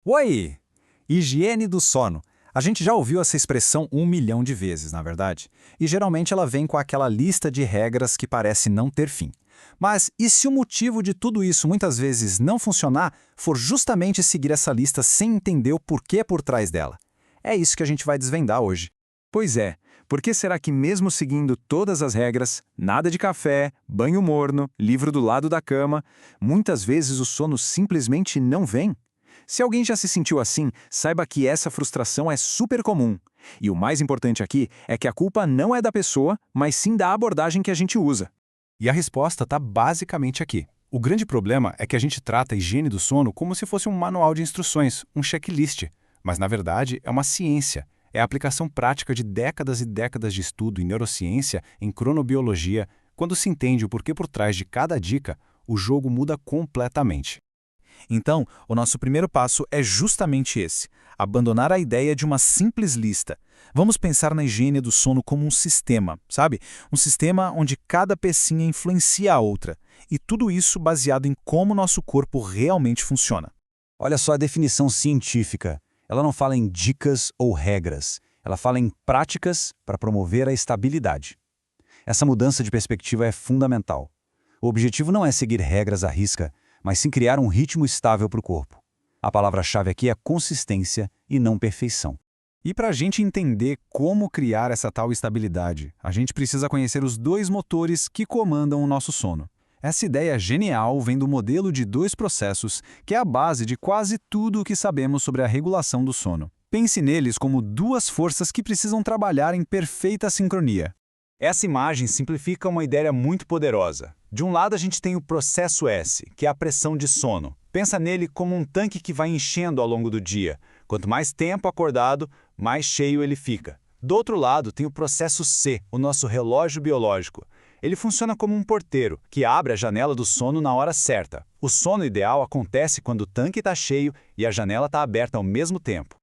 Oi! Higiene do sono. A gente já ouviu essa expressão 1 milhão de vezes, na verdade? E geralmente ela vem com aquela lista de regras que parece não ter fim. Mas e se o motivo de tudo isso muitas vezes não funcionar for justamente seguir essa lista sem entender o porquê por trás dela? É isso que a gente vai desvendar hoje. Pois é, por que será que mesmo seguindo todas as regras, nada de café, banho morno, livro do lado da cama, muitas vezes o sono simplesmente não vem? Se alguém já se sentiu assim, saiba que essa frustração é super comum. E o mais importante aqui é que a culpa não é da pessoa, mas sim da abordagem que a gente usa. E a resposta está basicamente aqui. O grande problema é que a gente trata a higiene do sono como se fosse um manual de instruções, um checklist. Mas, na verdade, é uma ciência. É a aplicação prática de décadas e décadas de estudo em neurociência, em cronobiologia. Quando se entende o porquê por trás de cada dica, o jogo muda completamente. Então, o nosso primeiro passo é justamente esse: abandonar a ideia de uma simples lista. Vamos pensar na higiene do sono como um sistema, sabe? Um sistema onde cada pecinha influencia a outra. E tudo isso baseado em como nosso corpo realmente funciona. Olha só a definição científica. Ela não fala em dicas ou regras. Ela fala em práticas para promover a estabilidade. Essa mudança de perspectiva é fundamental. O objetivo não é seguir regras à risca, mas sim criar um ritmo estável para o corpo. A palavra-chave aqui é consistência e não perfeição. E para a gente entender como criar essa tal estabilidade, a gente precisa conhecer os dois motores que comandam o nosso sono. Essa ideia genial vem do modelo de dois processos, que é a base de quase tudo o que sabemos sobre a regulação do sono. Pense neles como duas forças que precisam trabalhar em perfeita sincronia. Essa imagem simplifica uma ideia muito poderosa. De um lado a gente tem o processo S, que é a pressão de sono. Pensa nele como um tanque que vai enchendo ao longo do dia. Quanto mais tempo acordado, mais cheio ele fica. Do outro lado tem o processo C, o nosso relógio biológico. Ele funciona como um porteiro, que abre a janela do sono na hora certa. O sono ideal acontece quando o tanque está cheio e a janela está aberta ao mesmo tempo.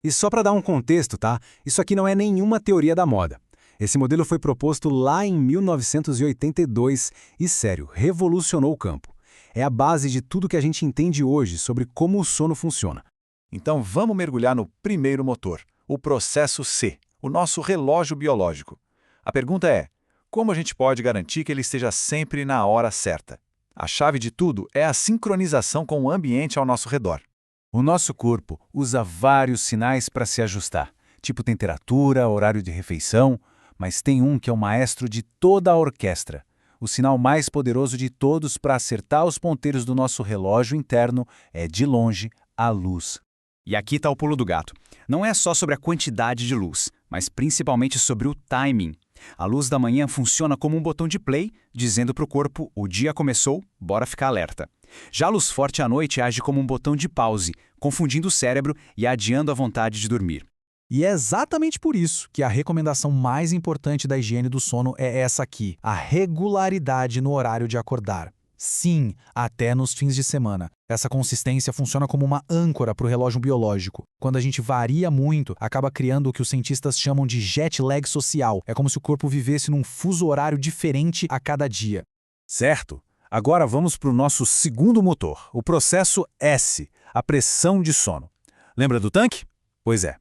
E só para dar um contexto, tá? Isso aqui não é nenhuma teoria da moda. Esse modelo foi proposto lá em 1982 e, sério, revolucionou o campo. É a base de tudo que a gente entende hoje sobre como o sono funciona. Então vamos mergulhar no primeiro motor, o processo C, o nosso relógio biológico. A pergunta é: como a gente pode garantir que ele esteja sempre na hora certa? A chave de tudo é a sincronização com o ambiente ao nosso redor. O nosso corpo usa vários sinais para se ajustar, tipo temperatura, horário de refeição, mas tem um que é o maestro de toda a orquestra. O sinal mais poderoso de todos para acertar os ponteiros do nosso relógio interno é, de longe, a luz. E aqui está o pulo do gato. Não é só sobre a quantidade de luz, mas principalmente sobre o timing. A luz da manhã funciona como um botão de play, dizendo para o corpo: o dia começou, bora ficar alerta. Já a luz forte à noite age como um botão de pause, confundindo o cérebro e adiando a vontade de dormir. E é exatamente por isso que a recomendação mais importante da higiene do sono é essa aqui: a regularidade no horário de acordar. Sim, até nos fins de semana. Essa consistência funciona como uma âncora para o relógio biológico. Quando a gente varia muito, acaba criando o que os cientistas chamam de jet lag social. É como se o corpo vivesse num fuso horário diferente a cada dia. Certo. Agora vamos para o nosso segundo motor, o processo S, a pressão de sono. Lembra do tanque? Pois é.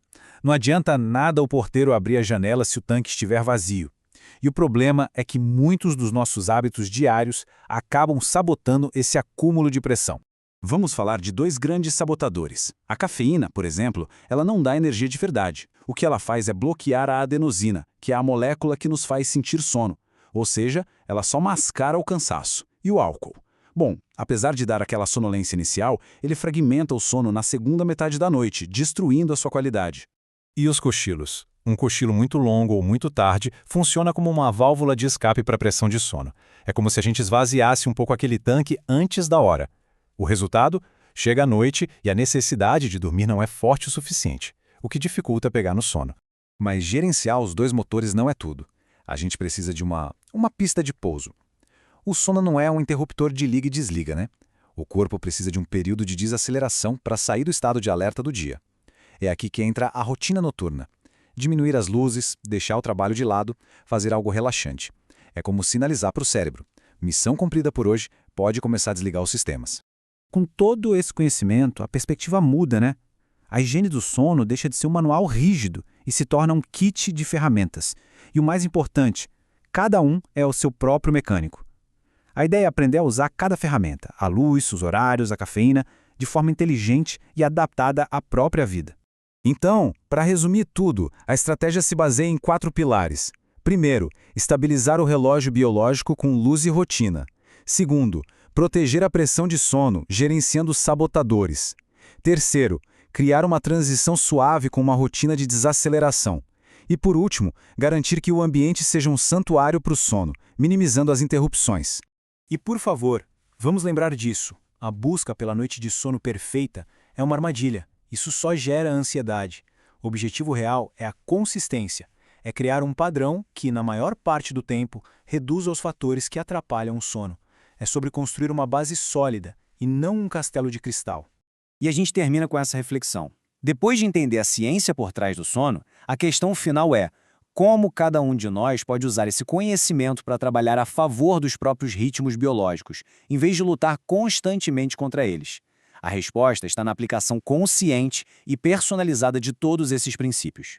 Não adianta nada o porteiro abrir a janela se o tanque estiver vazio. E o problema é que muitos dos nossos hábitos diários acabam sabotando esse acúmulo de pressão. Vamos falar de dois grandes sabotadores. A cafeína, por exemplo, ela não dá energia de verdade. O que ela faz é bloquear a adenosina, que é a molécula que nos faz sentir sono. Ou seja, ela só mascara o cansaço. E o álcool? Bom, apesar de dar aquela sonolência inicial, ele fragmenta o sono na segunda metade da noite, destruindo a sua qualidade. E os cochilos? Um cochilo muito longo ou muito tarde funciona como uma válvula de escape para a pressão de sono. É como se a gente esvaziasse um pouco aquele tanque antes da hora. O resultado? Chega a noite e a necessidade de dormir não é forte o suficiente, o que dificulta pegar no sono. Mas gerenciar os dois motores não é tudo. A gente precisa de uma pista de pouso. O sono não é um interruptor de liga e desliga, né? O corpo precisa de um período de desaceleração para sair do estado de alerta do dia. É aqui que entra a rotina noturna. Diminuir as luzes, deixar o trabalho de lado, fazer algo relaxante. É como sinalizar para o cérebro: missão cumprida por hoje, pode começar a desligar os sistemas. Com todo esse conhecimento, a perspectiva muda, né? A higiene do sono deixa de ser um manual rígido e se torna um kit de ferramentas. E o mais importante, cada um é o seu próprio mecânico. A ideia é aprender a usar cada ferramenta, a luz, os horários, a cafeína, de forma inteligente e adaptada à própria vida. Então, para resumir tudo, a estratégia se baseia em 4 pilares. Primeiro, estabilizar o relógio biológico com luz e rotina. Segundo, proteger a pressão de sono, gerenciando os sabotadores. Terceiro, criar uma transição suave com uma rotina de desaceleração. E por último, garantir que o ambiente seja um santuário para o sono, minimizando as interrupções. E por favor, vamos lembrar disso. A busca pela noite de sono perfeita é uma armadilha. Isso só gera ansiedade. O objetivo real é a consistência. É criar um padrão que, na maior parte do tempo, reduza os fatores que atrapalham o sono. É sobre construir uma base sólida e não um castelo de cristal. E a gente termina com essa reflexão. Depois de entender a ciência por trás do sono, a questão final é: como cada um de nós pode usar esse conhecimento para trabalhar a favor dos próprios ritmos biológicos, em vez de lutar constantemente contra eles? A resposta está na aplicação consciente e personalizada de todos esses princípios.